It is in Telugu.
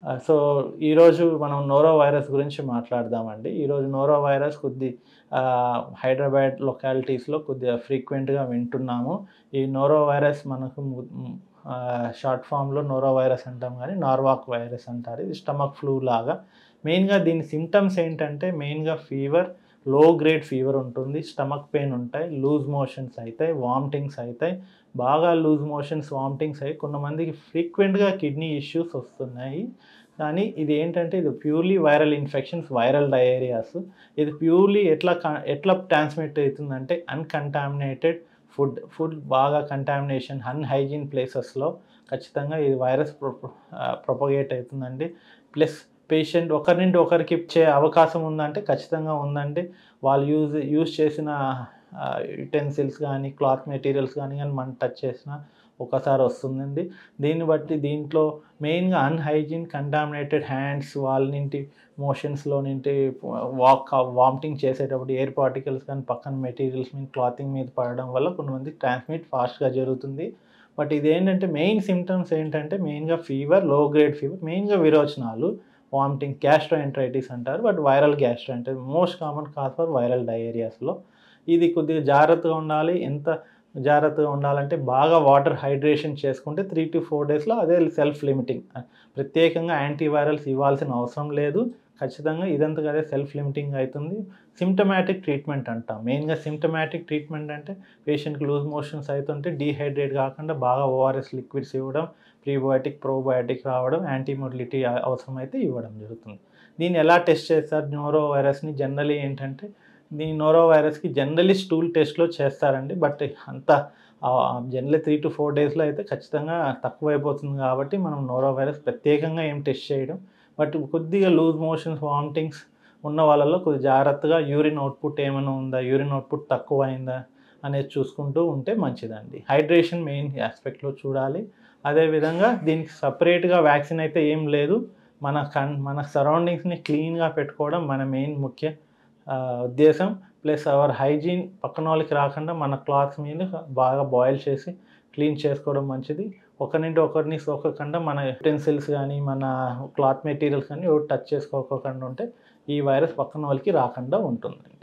సో, ఈరోజు మనం నోరో వైరస్ గురించి మాట్లాడదామండి. ఈరోజు నోరో వైరస్ హైదరాబాద్ లొకాలిటీస్‌లో కొద్దిగా ఫ్రీక్వెంట్‌గా వింటున్నాము. ఈ నోరో వైరస్ మనకు షార్ట్ ఫామ్‌లో నోరో వైరస్ అంటాం గానీ, నార్వాక్ వైరస్ అంటారు. ఇది స్టమక్ ఫ్లూ లాగా. మెయిన్‌గా దీని సింప్టమ్స్ ఏంటంటే, మెయిన్‌గా ఫీవర్, లో గ్రేడ్ ఫీవర్ ఉంటుంది. స్టమక్ పెయిన్ ఉంటాయి. లూజ్ మోషన్స్ అయితాయి. వామిటింగ్స్ అయితాయి. బాగా లూజ్ మోషన్స్, వామిటింగ్స్ అయ్యి కొంతమందికి ఫ్రీక్వెంట్‌గా కిడ్నీ ఇష్యూస్ వస్తున్నాయి. కానీ ఇది ఏంటంటే ఇది purely viral infections, viral diarrhoeas. ఇది ప్యూర్‌లీ ఎట్లా ట్రాన్స్మిట్ అయితుందంటే అన్‌కంటామినేటెడ్ ఫుడ్ బాగా కంటామినేషన్, అన్‌హైజీన్ ప్లేసెస్‌లో ఖచ్చితంగా ఇది వైరస్ ప్రొపగేట్ అయితుందండి. ప్లస్ పేషెంట్ ఒకరి నుండి ఒకరికి ఇచ్చే అవకాశం ఉందంటే ఖచ్చితంగా ఉందండి. వాళ్ళు యూజ్ చేసిన యుటెన్సిల్స్ గానీ, క్లాత్ మెటీరియల్స్ గానీ మనం టచ్ చేసినా ఒక్కసారి వస్తుందండి. దీన్ని బట్టి దీంట్లో మెయిన్‌గా అన్‌హైజీన్, కంటామినేటెడ్ హ్యాండ్స్ వాళ్ళ నుండి మోషన్స్‌లో నుండి వామిటింగ్ చేసేటప్పుడు ఎయిర్ పార్టికల్స్ కానీ పక్కన మెటీరియల్స్ మీద క్లాతింగ్ మీద పడడం వల్ల కొంతమందికి ట్రాన్స్మిట్ ఫాస్ట్‌గా జరుగుతుంది. బట్ ఇదేంటంటే మెయిన్ సింప్టమ్స్ ఏంటంటే మెయిన్‌గా ఫీవర్, లో గ్రేడ్ ఫీవర్, మెయిన్‌గా విరోచనాలు, వామిటింగ్, గ్యాస్ట్రోఎంటరైటిస్ అంటారు. But viral gastroenteritis most common cause for viral డయేరియాస్‌లో. ఇది కొద్దిగా జాగ్రత్తగా ఉండాలి. ఎంత జాగ్రత్తగా ఉండాలంటే బాగా వాటర్ హైడ్రేషన్ చేసుకుంటే 3-4 డేస్‌లో అదే సెల్ఫ్ లిమిటింగ్. ప్రత్యేకంగా యాంటీవైరల్స్ ఇవ్వాల్సిన అవసరం లేదు. ఖచ్చితంగా ఇదంతకు అదే సెల్ఫ్ లిమిటింగ్ అయితుంది. సింప్టమాటిక్ ట్రీట్మెంట్ అంటాం. మెయిన్‌గా సింప్టమాటిక్ ట్రీట్మెంట్ అంటే పేషెంట్‌కి లూజ్ మోషన్స్ అయితుంటే డీహైడ్రేట్ కాకుండా బాగా ఓఆర్ఎస్ లిక్విడ్స్ ఇవ్వడం, ప్రీబయోటిక్, ప్రోబయోటిక్ రావడం, యాంటీ మొటిలిటీ అవసరమైతే ఇవ్వడం జరుగుతుంది. దీన్ని ఎలా టెస్ట్ చేస్తారు నోరో వైరస్‌ని జనరల్లీ ఏంటంటే నోరో వైరస్‌కి జనరల్లీ స్టూల్ టెస్ట్‌లో చేస్తారండి. బట్ అంత జనరల్లీ 3-4 డేస్‌లో అయితే ఖచ్చితంగా తక్కువైపోతుంది కాబట్టి మనం నోరో వైరస్ ప్రత్యేకంగా ఏం టెస్ట్ చేయడం. బట్ కొద్దిగా లూజ్ మోషన్స్, వామిటింగ్స్ ఉన్న వాళ్ళలో కొద్దిగా జాగ్రత్తగా యూరిన్ అవుట్‌పుట్ ఏమైనా ఉందా? యూరిన్ అవుట్‌పుట్ తక్కువయిందా? అనేది చూసుకుంటూ ఉంటే మంచిదండి. హైడ్రేషన్ మెయిన్ యాస్పెక్ట్‌లో చూడాలి. అదేవిధంగా దీనికి సెపరేట్‌గా వ్యాక్సిన్ అయితే ఏం లేదు. మన సరౌండింగ్స్‌ని క్లీన్‌గా పెట్టుకోవడం మన మెయిన్ ముఖ్య ఉద్దేశం. ప్లస్ అవర్ హైజీన్ పక్కనోళ్ళకి రాకుండా మన క్లాత్స్ మీద బాగా బాయిల్ చేసి క్లీన్ చేసుకోవడం మంచిది. ఒకరి నుండి ఒకరిని సోకకుండా మన యుటెన్సిల్స్ గానీ, మన క్లాత్ మెటీరియల్స్ గానీ ఎవరు టచ్ చేసుకోకోకుండా ఉంటే ఈ వైరస్ పక్కనోళ్ళకి రాకుండా ఉంటుంది.